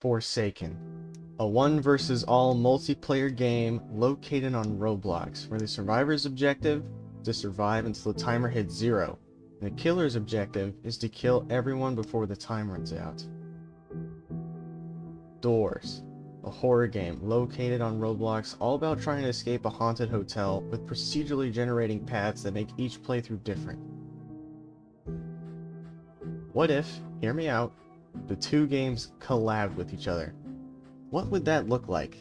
Forsaken, a one versus all multiplayer game located on Roblox, where the survivor's objective is to survive until the timer hits 0, and the killer's objective is to kill everyone before the time runs out. Doors, a horror game located on Roblox all about trying to escape a haunted hotel with procedurally generating paths that make each playthrough different. What if, hear me out, the two games collab with each other? What would that look like?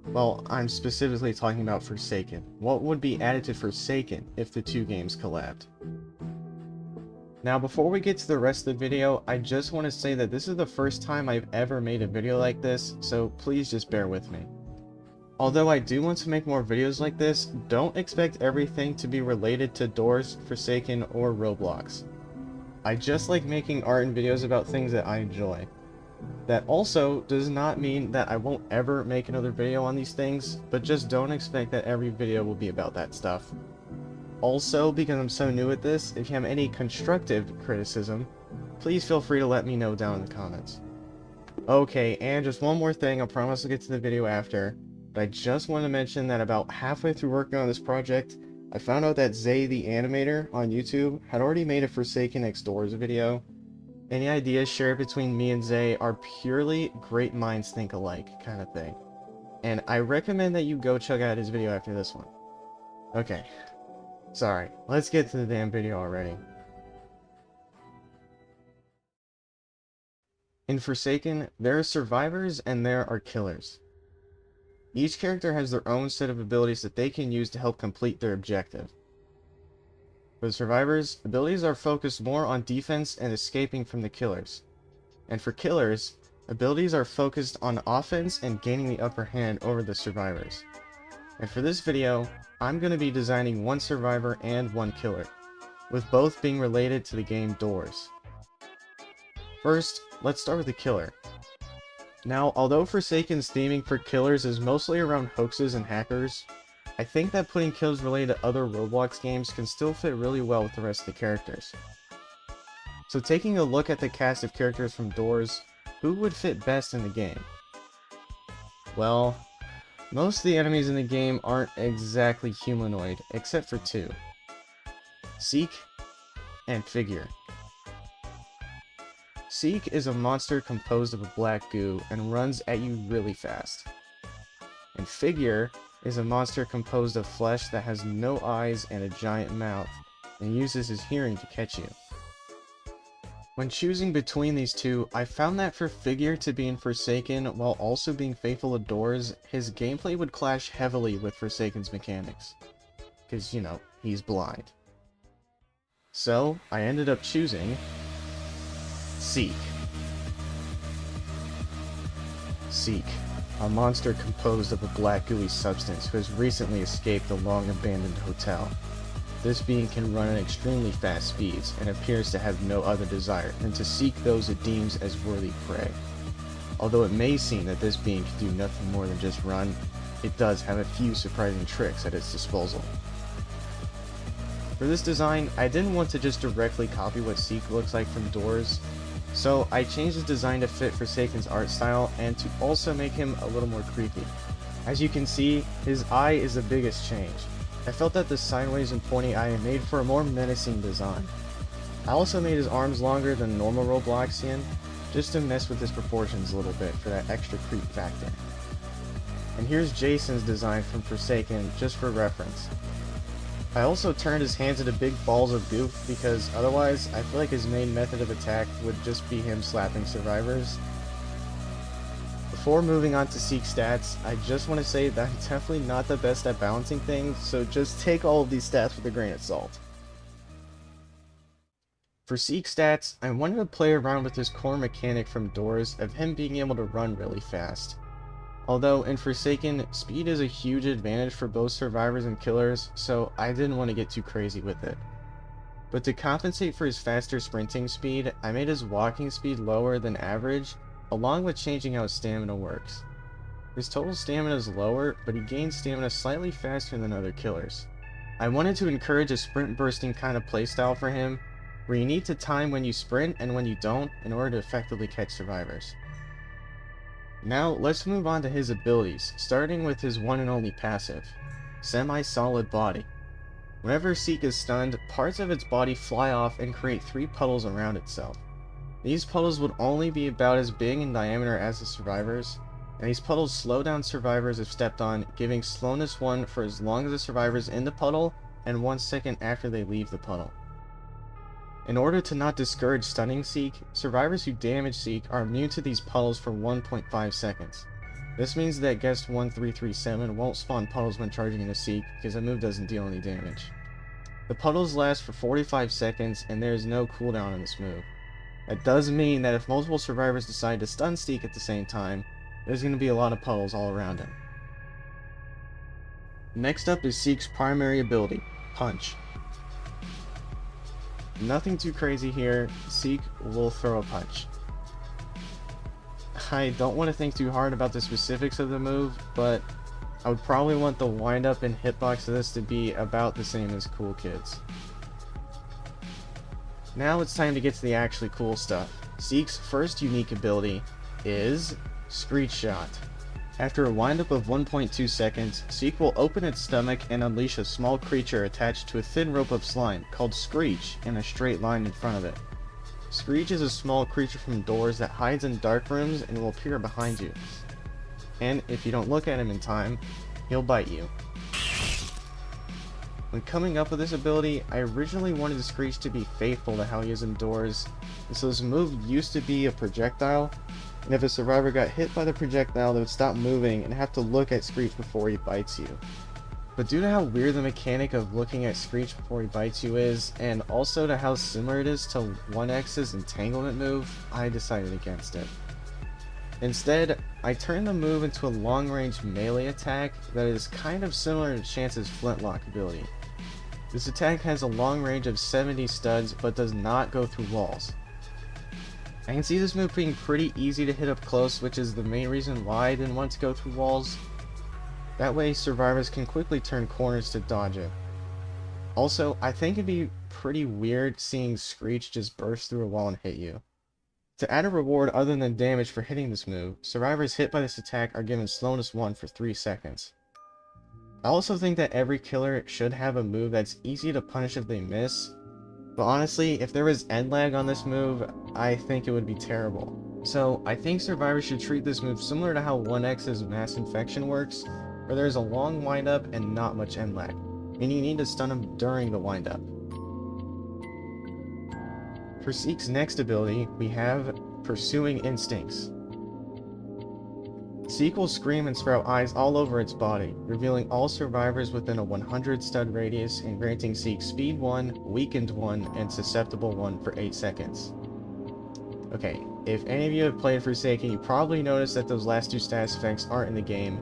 Well, I'm specifically talking about Forsaken. What would be added to Forsaken if the two games collabed? Now, before we get to the rest of the video, I just want to say that this is the first time I've ever made a video like this, so please just bear with me. Although I do want to make more videos like this, don't expect everything to be related to Doors, Forsaken, or Roblox. I just like making art and videos about things that I enjoy. That also does not mean that I won't ever make another video on these things, but just don't expect that every video will be about that stuff. Also, because I'm so new at this, if you have any constructive criticism, please feel free to let me know down in the comments. Okay, and just one more thing, I promise I'll get to the video after, but I just want to mention that about halfway through working on this project, I found out that Zay the animator on YouTube had already made a Forsaken X Doors video. Any ideas shared between me and Zay are purely great minds think alike kind of thing. And I recommend that you go check out his video after this one. Okay. Sorry, let's get to the damn video already. In Forsaken, there are survivors and there are killers. Each character has their own set of abilities that they can use to help complete their objective. For the survivors, abilities are focused more on defense and escaping from the killers. And for killers, abilities are focused on offense and gaining the upper hand over the survivors. And for this video, I'm going to be designing one survivor and one killer, with both being related to the game Doors. First, let's start with the killer. Now, although Forsaken's theming for killers is mostly around hoaxes and hackers, I think that putting kills related to other Roblox games can still fit really well with the rest of the characters. So taking a look at the cast of characters from Doors, who would fit best in the game? Well, most of the enemies in the game aren't exactly humanoid, except for two. Seek and Figure. Seek is a monster composed of a black goo and runs at you really fast. And Figure is a monster composed of flesh that has no eyes and a giant mouth, and uses his hearing to catch you. When choosing between these two, I found that for Figure to be in Forsaken while also being faithful to Doors, his gameplay would clash heavily with Forsaken's mechanics. Because, you know, he's blind. So, I ended up choosing Seek. Seek, a monster composed of a black gooey substance who has recently escaped a long-abandoned hotel. This being can run at extremely fast speeds and appears to have no other desire than to seek those it deems as worthy prey. Although it may seem that this being can do nothing more than just run, it does have a few surprising tricks at its disposal. For this design, I didn't want to just directly copy what Seek looks like from Doors, so I changed his design to fit Forsaken's art style and to also make him a little more creepy. As you can see, his eye is the biggest change. I felt that the sideways and pointy eye made for a more menacing design. I also made his arms longer than normal Robloxian, just to mess with his proportions a little bit for that extra creep factor. And here's Jason's design from Forsaken, just for reference. I also turned his hands into big balls of goof because otherwise I feel like his main method of attack would just be him slapping survivors. Before moving on to Seek stats, I just want to say that I'm definitely not the best at balancing things, so just take all of these stats with a grain of salt. For Seek stats, I wanted to play around with this core mechanic from Doors of him being able to run really fast. Although in Forsaken, speed is a huge advantage for both survivors and killers, so I didn't want to get too crazy with it. But to compensate for his faster sprinting speed, I made his walking speed lower than average, along with changing how his stamina works. His total stamina is lower, but he gains stamina slightly faster than other killers. I wanted to encourage a sprint bursting kind of playstyle for him, where you need to time when you sprint and when you don't in order to effectively catch survivors. Now let's move on to his abilities, starting with his one and only passive, Semi-Solid Body. Whenever Seek is stunned, parts of its body fly off and create 3 puddles around itself. These puddles would only be about as big in diameter as the survivors, and these puddles slow down survivors if stepped on, giving slowness 1 for as long as the survivors in the puddle and 1 second after they leave the puddle. In order to not discourage stunning Seek, survivors who damage Seek are immune to these puddles for 1.5 seconds. This means that guest 1337 won't spawn puddles when charging into Seek because the move doesn't deal any damage. The puddles last for 45 seconds and there is no cooldown on this move. That does mean that if multiple survivors decide to stun Seek at the same time, there's going to be a lot of puddles all around him. Next up is Seek's primary ability, Punch. Nothing too crazy here, Seek will throw a punch. I don't want to think too hard about the specifics of the move, but I would probably want the windup and hitbox of this to be about the same as Cool Kid's. Now it's time to get to the actually cool stuff. Seek's first unique ability is Screech Shot. After a windup of 1.2 seconds, Seek will open its stomach and unleash a small creature attached to a thin rope of slime, called Screech, in a straight line in front of it. Screech is a small creature from doors that hides in dark rooms and will appear behind you. And if you don't look at him in time, he'll bite you. When coming up with this ability, I originally wanted Screech to be faithful to how he is indoors, and so this move used to be a projectile, and if a survivor got hit by the projectile, they would stop moving and have to look at Screech before he bites you. But due to how weird the mechanic of looking at Screech before he bites you is, and also to how similar it is to 1X's entanglement move, I decided against it. Instead, I turned the move into a long-range melee attack that is kind of similar to Chance's Flintlock ability. This attack has a long range of 70 studs, but does not go through walls. I can see this move being pretty easy to hit up close, which is the main reason why I didn't want to go through walls. That way, survivors can quickly turn corners to dodge it. Also, I think it'd be pretty weird seeing Screech just burst through a wall and hit you. To add a reward other than damage for hitting this move, survivors hit by this attack are given slowness 1 for 3 seconds. I also think that every killer should have a move that's easy to punish if they miss, but honestly, if there was end lag on this move, I think it would be terrible. So I think survivors should treat this move similar to how 1X's Mass Infection works, where there's a long windup and not much end lag, meaning you need to stun him during the windup. For Seek's next ability, we have Pursuing Instincts. Seek will scream and sprout eyes all over its body, revealing all survivors within a 100 stud radius and granting Seek Speed 1, Weakened 1, and Susceptible 1 for 8 seconds. Okay, if any of you have played Forsaken, you probably noticed that those last 2 status effects aren't in the game,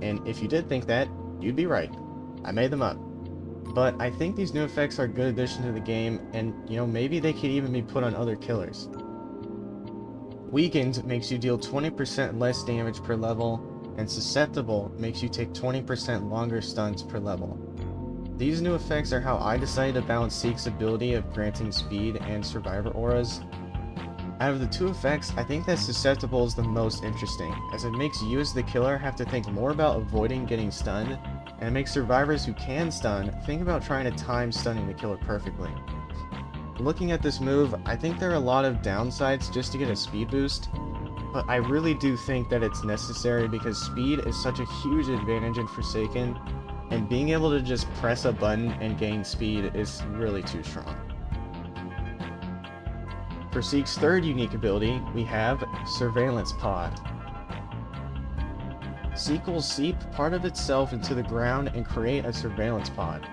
and if you did think that, you'd be right. I made them up. But I think these new effects are a good addition to the game, and maybe they could even be put on other killers. Weakened makes you deal 20% less damage per level, and Susceptible makes you take 20% longer stuns per level. These new effects are how I decided to balance Seek's ability of granting speed and survivor auras. Out of the 2 effects, I think that Susceptible is the most interesting, as it makes you as the killer have to think more about avoiding getting stunned, and it makes survivors who can stun think about trying to time stunning the killer perfectly. Looking at this move, I think there are a lot of downsides just to get a speed boost, but I really do think that it's necessary because speed is such a huge advantage in Forsaken, and being able to just press a button and gain speed is really too strong. For Seek's third unique ability, we have Surveillance Pod. Seek will seep part of itself into the ground and create a surveillance pod.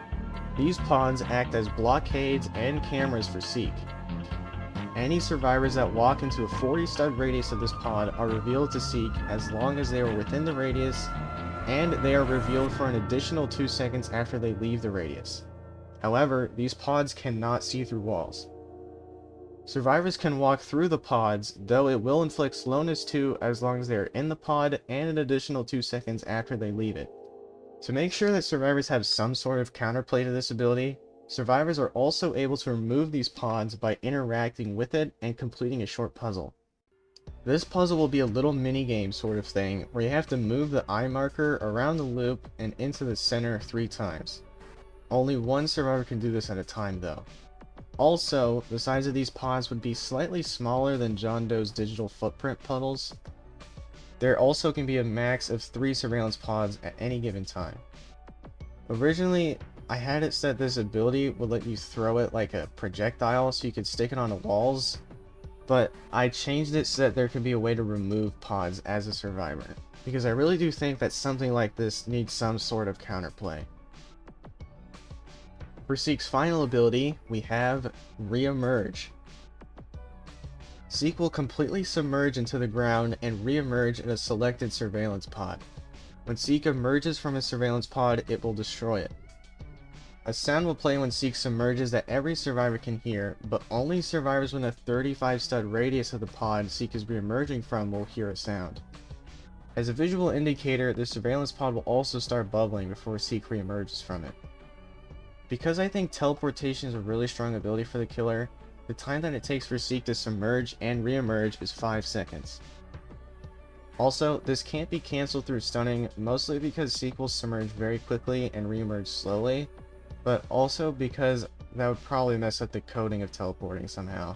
These pods act as blockades and cameras for Seek. Any survivors that walk into a 40 stud radius of this pod are revealed to Seek as long as they are within the radius, and they are revealed for an additional 2 seconds after they leave the radius. However, these pods cannot see through walls. Survivors can walk through the pods, though it will inflict slowness 2 as long as they are in the pod and an additional 2 seconds after they leave it. To make sure that survivors have some sort of counterplay to this ability, survivors are also able to remove these pods by interacting with it and completing a short puzzle. This puzzle will be a little mini-game sort of thing, where you have to move the eye marker around the loop and into the center 3 times. Only one survivor can do this at a time though. Also, the size of these pods would be slightly smaller than John Doe's digital footprint puddles. There also can be a max of 3 surveillance pods at any given time. Originally, I had it set this ability would let you throw it like a projectile so you could stick it on the walls, but I changed it so that there could be a way to remove pods as a survivor, because I really do think that something like this needs some sort of counterplay. For Seek's final ability, we have Re-emerge. Seek will completely submerge into the ground and re-emerge in a selected surveillance pod. When Seek emerges from a surveillance pod, it will destroy it. A sound will play when Seek submerges that every survivor can hear, but only survivors within a 35 stud radius of the pod Seek is re-emerging from will hear a sound. As a visual indicator, the surveillance pod will also start bubbling before Seek re-emerges from it. Because I think teleportation is a really strong ability for the killer, the time that it takes for Seek to submerge and re-emerge is 5 seconds. Also, this can't be cancelled through stunning, mostly because Seek will submerge very quickly and re-emerge slowly, but also because that would probably mess up the coding of teleporting somehow.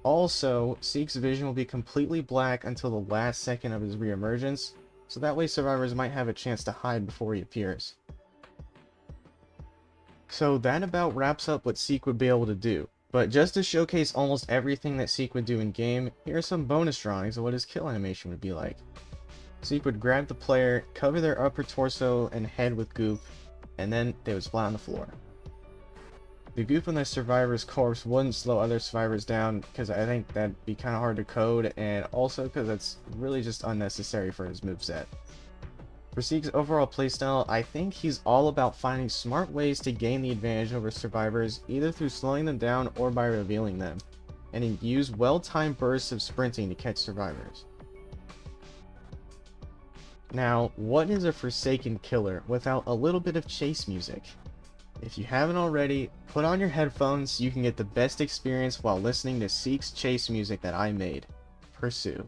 Also, Seek's vision will be completely black until the last second of his re-emergence, so that way survivors might have a chance to hide before he appears. So that about wraps up what Seek would be able to do. But just to showcase almost everything that Seek would do in game, here are some bonus drawings of what his kill animation would be like. Seek would grab the player, cover their upper torso and head with goop, and then they would splat on the floor. The goop on the survivor's corpse wouldn't slow other survivors down, because I think that'd be kind of hard to code, and also because it's really just unnecessary for his moveset. For Seek's overall playstyle, I think he's all about finding smart ways to gain the advantage over survivors, either through slowing them down or by revealing them, and he used well-timed bursts of sprinting to catch survivors. Now, what is a Forsaken killer without a little bit of chase music? If you haven't already, put on your headphones so you can get the best experience while listening to Seek's chase music that I made. Pursue.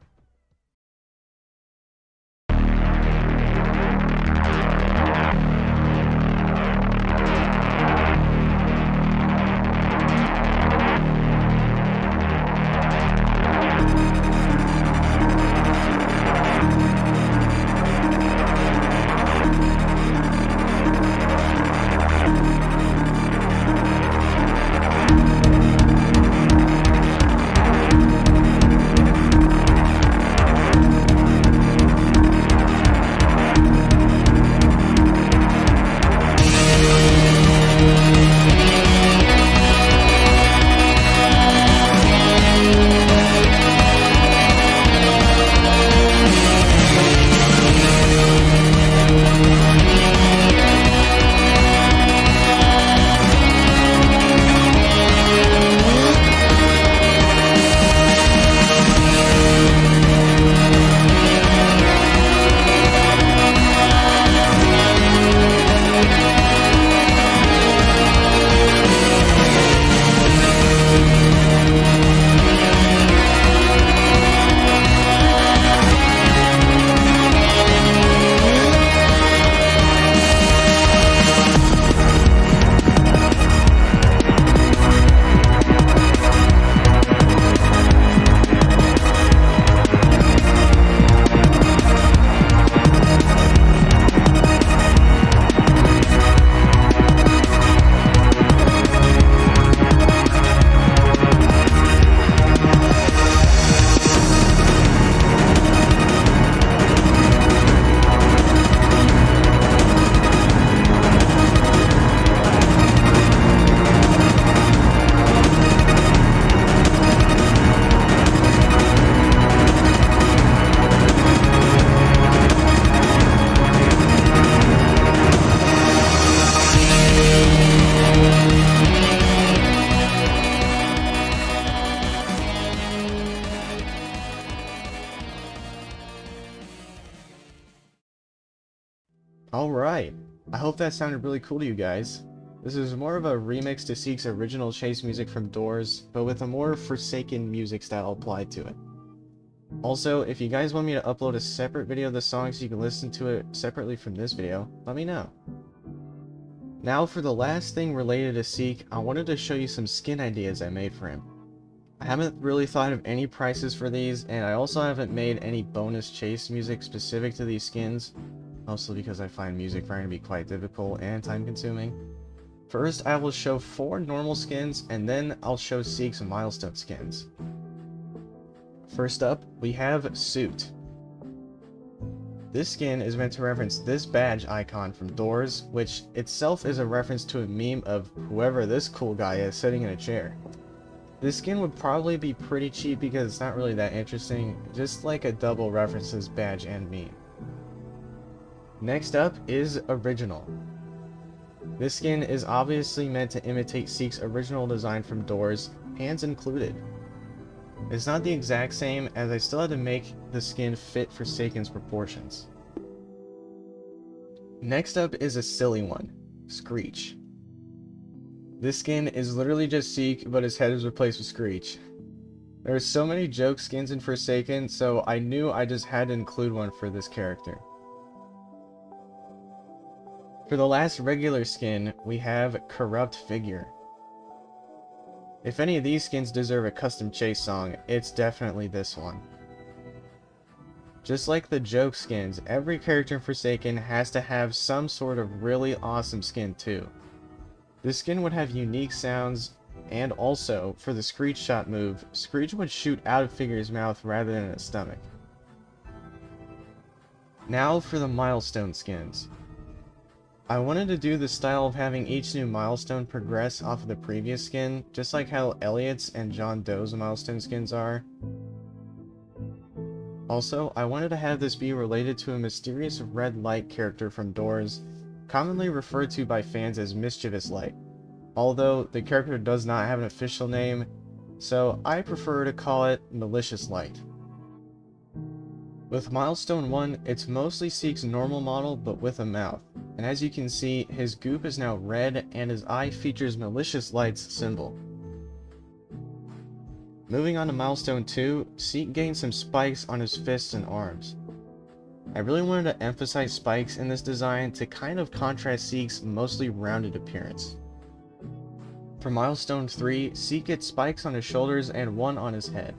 Alright, I hope that sounded really cool to you guys. This is more of a remix to Seek's original chase music from Doors, but with a more Forsaken music style applied to it. Also, if you guys want me to upload a separate video of the song so you can listen to it separately from this video, let me know. Now for the last thing related to Seek, I wanted to show you some skin ideas I made for him. I haven't really thought of any prices for these, and I also haven't made any bonus chase music specific to these skins, mostly because I find music writing to be quite difficult and time consuming. First, I will show 4 normal skins, and then I'll show Seek's milestone skins. First up, we have Suit. This skin is meant to reference this badge icon from Doors, which itself is a reference to a meme of whoever this cool guy is sitting in a chair. This skin would probably be pretty cheap because it's not really that interesting, just like a double references badge and meme. Next up is Original. This skin is obviously meant to imitate Seek's original design from Doors, hands included. It's not the exact same, as I still had to make the skin fit Forsaken's proportions. Next up is a silly one, Screech. This skin is literally just Seek, but his head is replaced with Screech. There are so many joke skins in Forsaken, so I knew I just had to include one for this character. For the last regular skin, we have Corrupt Figure. If any of these skins deserve a custom chase song, it's definitely this one. Just like the joke skins, every character in Forsaken has to have some sort of really awesome skin too. This skin would have unique sounds, and also, for the Screech shot move, Screech would shoot out of Figure's mouth rather than its stomach. Now for the milestone skins. I wanted to do the style of having each new milestone progress off of the previous skin, just like how Elliot's and John Doe's milestone skins are. Also, I wanted to have this be related to a mysterious red light character from Doors, commonly referred to by fans as Mischievous Light, although the character does not have an official name, so I prefer to call it Malicious Light. With Milestone 1, it's mostly Seek's normal model but with a mouth, and as you can see, his goop is now red and his eye features Malicious Light's symbol. Moving on to Milestone 2, Seek gained some spikes on his fists and arms. I really wanted to emphasize spikes in this design to kind of contrast Seek's mostly rounded appearance. For Milestone 3, Seek gets spikes on his shoulders and one on his head.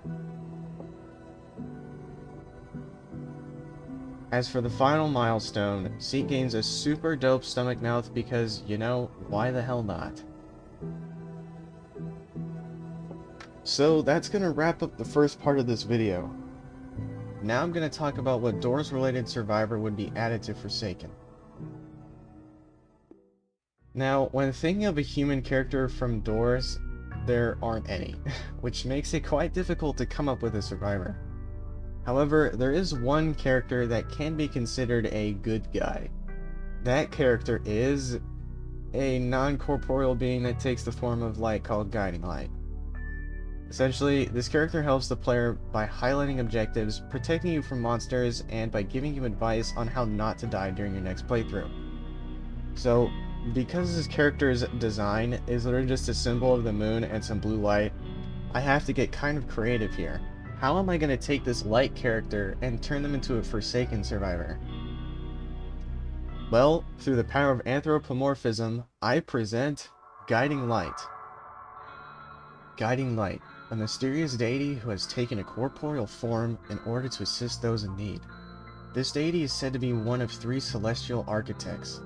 As for the final milestone, Seek gains a super dope stomach mouth because, you know, why the hell not? So that's gonna wrap up the first part of this video. Now I'm gonna talk about what Doors related survivor would be added to Forsaken. Now, when thinking of a human character from Doors, there aren't any, which makes it quite difficult to come up with a survivor. However, there is one character that can be considered a good guy. That character is a non-corporeal being that takes the form of light called Guiding Light. Essentially, this character helps the player by highlighting objectives, protecting you from monsters, and by giving you advice on how not to die during your next playthrough. So, because this character's design is literally just a symbol of the moon and some blue light, I have to get kind of creative here. How am I going to take this light character and turn them into a Forsaken survivor? Well, through the power of anthropomorphism, I present Guiding Light. Guiding Light, a mysterious deity who has taken a corporeal form in order to assist those in need. This deity is said to be one of 3 celestial architects.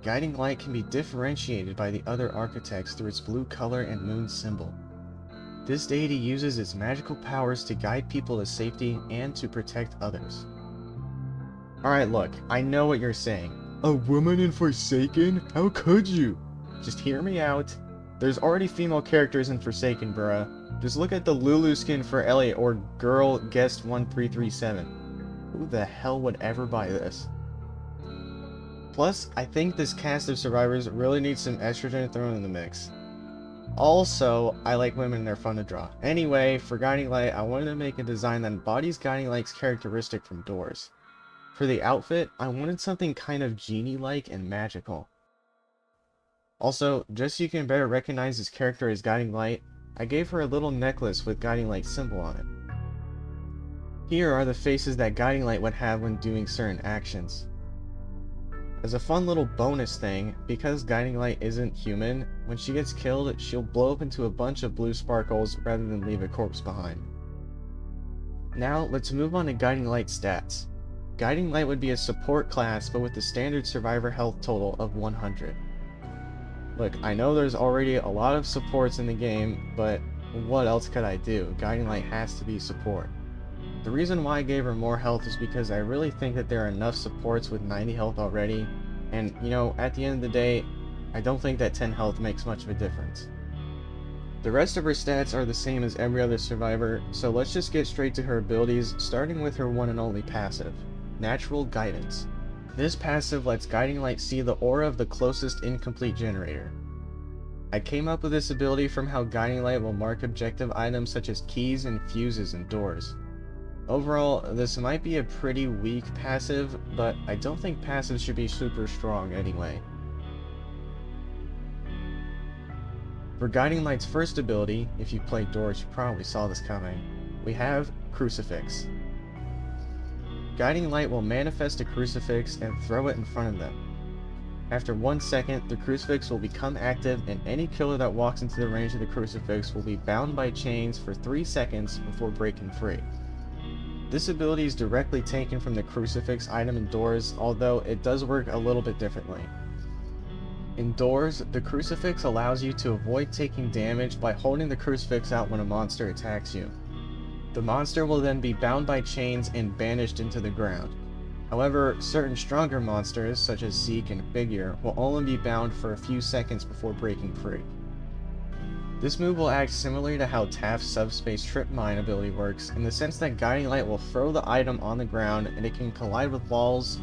Guiding Light can be differentiated by the other architects through its blue color and moon symbol. This deity uses its magical powers to guide people to safety and to protect others. Alright, look, I know what you're saying. A woman in Forsaken? How could you? Just hear me out. There's already female characters in Forsaken, bruh. Just look at the Lulu skin for Elliot or Girl Guest 1337. Who the hell would ever buy this? Plus, I think this cast of survivors really needs some estrogen thrown in the mix. Also, I like women and they're fun to draw. Anyway, for Guiding Light, I wanted to make a design that embodies Guiding Light's characteristic from Doors. For the outfit, I wanted something kind of genie-like and magical. Also, just so you can better recognize this character as Guiding Light, I gave her a little necklace with Guiding Light symbol on it. Here are the faces that Guiding Light would have when doing certain actions. As a fun little bonus thing, because Guiding Light isn't human, when she gets killed, she'll blow up into a bunch of blue sparkles rather than leave a corpse behind. Now, let's move on to Guiding Light's stats. Guiding Light would be a support class, but with the standard survivor health total of 100. Look, I know there's already a lot of supports in the game, but what else could I do? Guiding Light has to be support. The reason why I gave her more health is because I really think that there are enough supports with 90 health already, and you know, at the end of the day, I don't think that 10 health makes much of a difference. The rest of her stats are the same as every other survivor, so let's just get straight to her abilities, starting with her one and only passive, Natural Guidance. This passive lets Guiding Light see the aura of the closest incomplete generator. I came up with this ability from how Guiding Light will mark objective items such as keys and fuses and doors. Overall, this might be a pretty weak passive, but I don't think passives should be super strong anyway. For Guiding Light's first ability, if you played Doors you probably saw this coming, we have Crucifix. Guiding Light will manifest a crucifix and throw it in front of them. After 1 second, the crucifix will become active and any killer that walks into the range of the crucifix will be bound by chains for 3 seconds before breaking free. This ability is directly taken from the crucifix item in Doors, although it does work a little bit differently. In Doors, the crucifix allows you to avoid taking damage by holding the crucifix out when a monster attacks you. The monster will then be bound by chains and banished into the ground. However, certain stronger monsters, such as Seek and Figure, will only be bound for a few seconds before breaking free. This move will act similarly to how Taft's Subspace Trip Mine ability works, in the sense that Guiding Light will throw the item on the ground and it can collide with walls,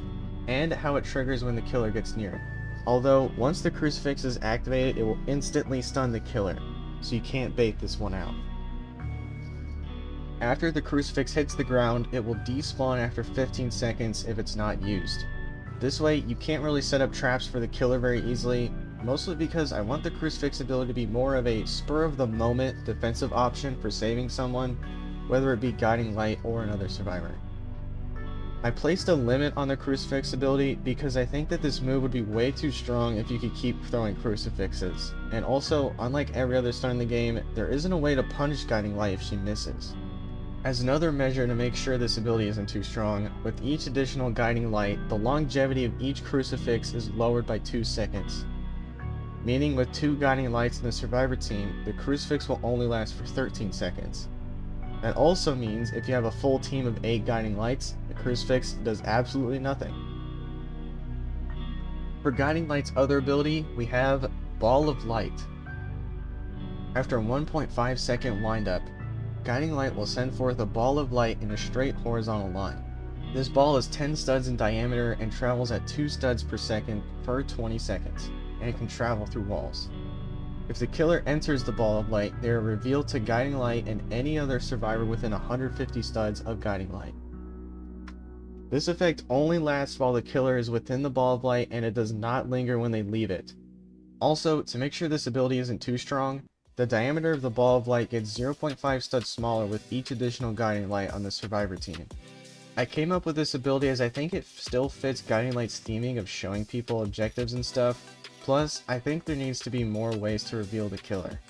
and how it triggers when the killer gets near it. Although, once the crucifix is activated, it will instantly stun the killer, so you can't bait this one out. After the crucifix hits the ground, it will despawn after 15 seconds if it's not used. This way, you can't really set up traps for the killer very easily, mostly because I want the crucifix ability to be more of a spur-of-the-moment defensive option for saving someone, whether it be Guiding Light or another survivor. I placed a limit on the crucifix ability because I think that this move would be way too strong if you could keep throwing crucifixes, and also, unlike every other stun in the game, there isn't a way to punish Guiding Light if she misses. As another measure to make sure this ability isn't too strong, with each additional Guiding Light, the longevity of each crucifix is lowered by 2 seconds. Meaning with 2 Guiding Lights in the survivor team, the crucifix will only last for 13 seconds. That also means if you have a full team of 8 Guiding Lights, the crucifix does absolutely nothing. For Guiding Light's other ability, we have Ball of Light. After a 1.5 second windup, Guiding Light will send forth a ball of light in a straight horizontal line. This ball is 10 studs in diameter and travels at 2 studs per second per 20 seconds, and it can travel through walls. If the killer enters the ball of light, they are revealed to Guiding Light and any other survivor within 150 studs of Guiding Light. This effect only lasts while the killer is within the ball of light and it does not linger when they leave it. Also, to make sure this ability isn't too strong, the diameter of the ball of light gets 0.5 studs smaller with each additional Guiding Light on the survivor team. I came up with this ability as I think it still fits Guiding Light's theming of showing people objectives and stuff, plus I think there needs to be more ways to reveal the killer.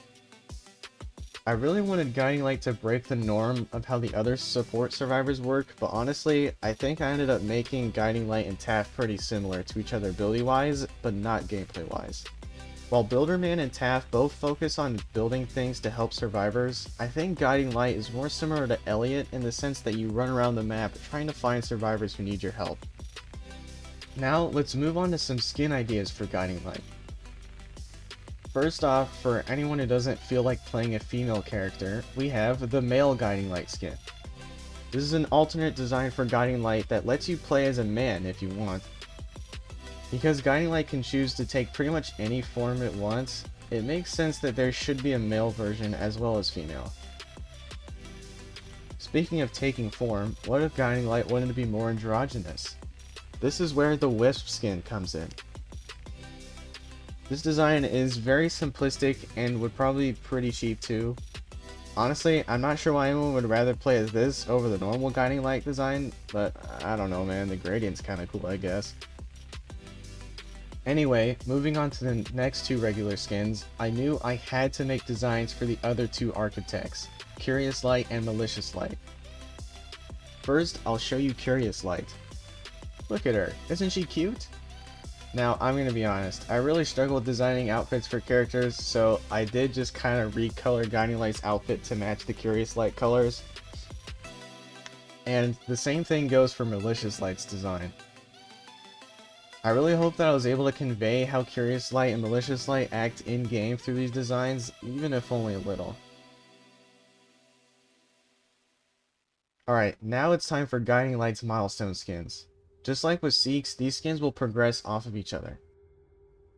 I really wanted Guiding Light to break the norm of how the other support survivors work, but honestly, I think I ended up making Guiding Light and Taft pretty similar to each other ability-wise, but not gameplay-wise. While Builderman and Taft both focus on building things to help survivors, I think Guiding Light is more similar to Elliot in the sense that you run around the map trying to find survivors who need your help. Now, let's move on to some skin ideas for Guiding Light. First off, for anyone who doesn't feel like playing a female character, we have the male Guiding Light skin. This is an alternate design for Guiding Light that lets you play as a man if you want. Because Guiding Light can choose to take pretty much any form it wants, it makes sense that there should be a male version as well as female. Speaking of taking form, what if Guiding Light wanted to be more androgynous? This is where the Wisp skin comes in. This design is very simplistic and would probably be pretty cheap too. Honestly, I'm not sure why anyone would rather play as this over the normal guiding light design, but I don't know, man. The gradient's kind of cool, I guess. Anyway, moving on to the next two regular skins, I knew I had to make designs for the other two architects, Curious Light and Malicious Light. First, I'll show you Curious Light. Look at her, isn't she cute? Now, I'm gonna be honest, I really struggled designing outfits for characters, so I did just kind of recolor Guiding Light's outfit to match the Curious Light colors. And the same thing goes for Malicious Light's design. I really hope that I was able to convey how Curious Light and Malicious Light act in-game through these designs, even if only a little. Alright, now it's time for Guiding Light's milestone skins. Just like with Seek's, these skins will progress off of each other.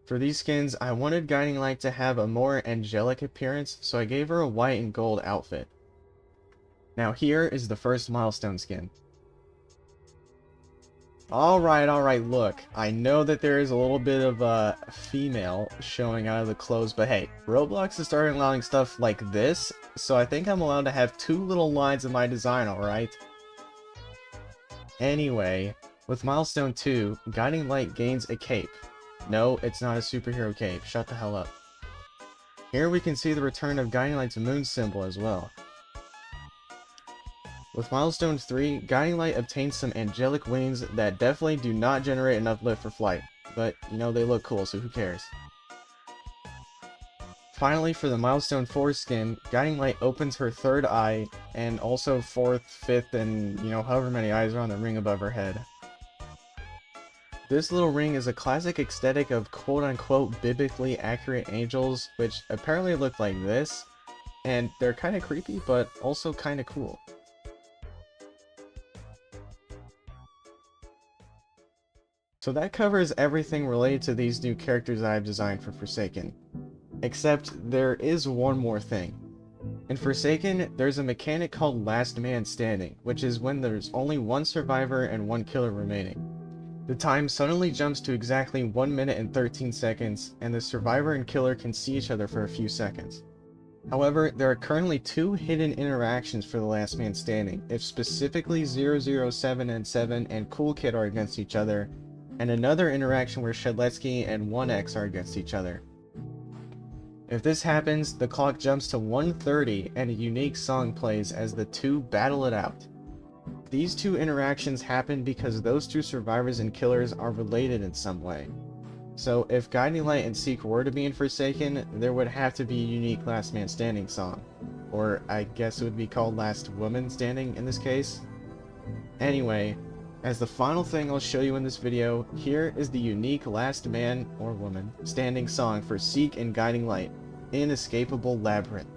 For these skins, I wanted Guiding Light to have a more angelic appearance, so I gave her a white and gold outfit. Now here is the first milestone skin. Alright, look, I know that there is a little bit of a female showing out of the clothes, but hey, Roblox has started allowing stuff like this, so I think I'm allowed to have two little lines in my design, alright? Anyway, with Milestone 2, Guiding Light gains a cape. No, it's not a superhero cape, shut the hell up. Here we can see the return of Guiding Light's moon symbol as well. With Milestone 3, Guiding Light obtains some angelic wings that definitely do not generate enough lift for flight, but you know, they look cool, so who cares. Finally, for the Milestone 4 skin, Guiding Light opens her third eye, and also 4th, 5th, and you know, however many eyes are on the ring above her head. This little ring is a classic aesthetic of quote-unquote biblically accurate angels, which apparently look like this, and they're kinda creepy, but also kinda cool. So that covers everything related to these new characters that I've designed for Forsaken. Except there is one more thing. In Forsaken, there's a mechanic called Last Man Standing, which is when there's only one survivor and one killer remaining. The time suddenly jumps to exactly 1 minute and 13 seconds, and the survivor and killer can see each other for a few seconds. However, there are currently two hidden interactions for the Last Man Standing, if specifically 007 and 7 and Cool Kid are against each other, and another interaction where Shedletsky and 1X are against each other. If this happens, the clock jumps to 1:30 and a unique song plays as the two battle it out. These two interactions happen because those two survivors and killers are related in some way. So if Guiding Light and Seek were to be in Forsaken, there would have to be a unique Last Man Standing song. Or I guess it would be called Last Woman Standing in this case. Anyway, as the final thing I'll show you in this video, here is the unique Last Man or Woman Standing song for Seek and Guiding Light, Inescapable Labyrinth.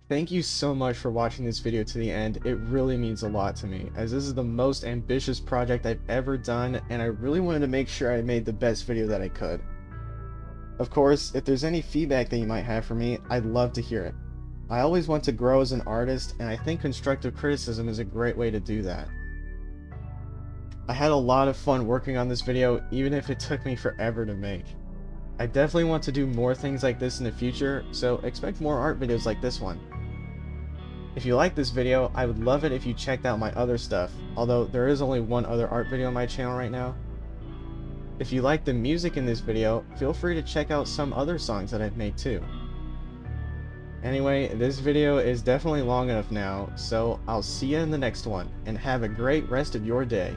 Thank you so much for watching this video to the end. It really means a lot to me, as this is the most ambitious project I've ever done, and I really wanted to make sure I made the best video that I could. Of course, if there's any feedback that you might have for me, I'd love to hear it. I always want to grow as an artist, and I think constructive criticism is a great way to do that. I had a lot of fun working on this video, even if it took me forever to make. I definitely want to do more things like this in the future, so expect more art videos like this one. If you like this video, I would love it if you checked out my other stuff, although there is only one other art video on my channel right now. If you like the music in this video, feel free to check out some other songs that I've made too. Anyway, this video is definitely long enough now, so I'll see you in the next one, and have a great rest of your day.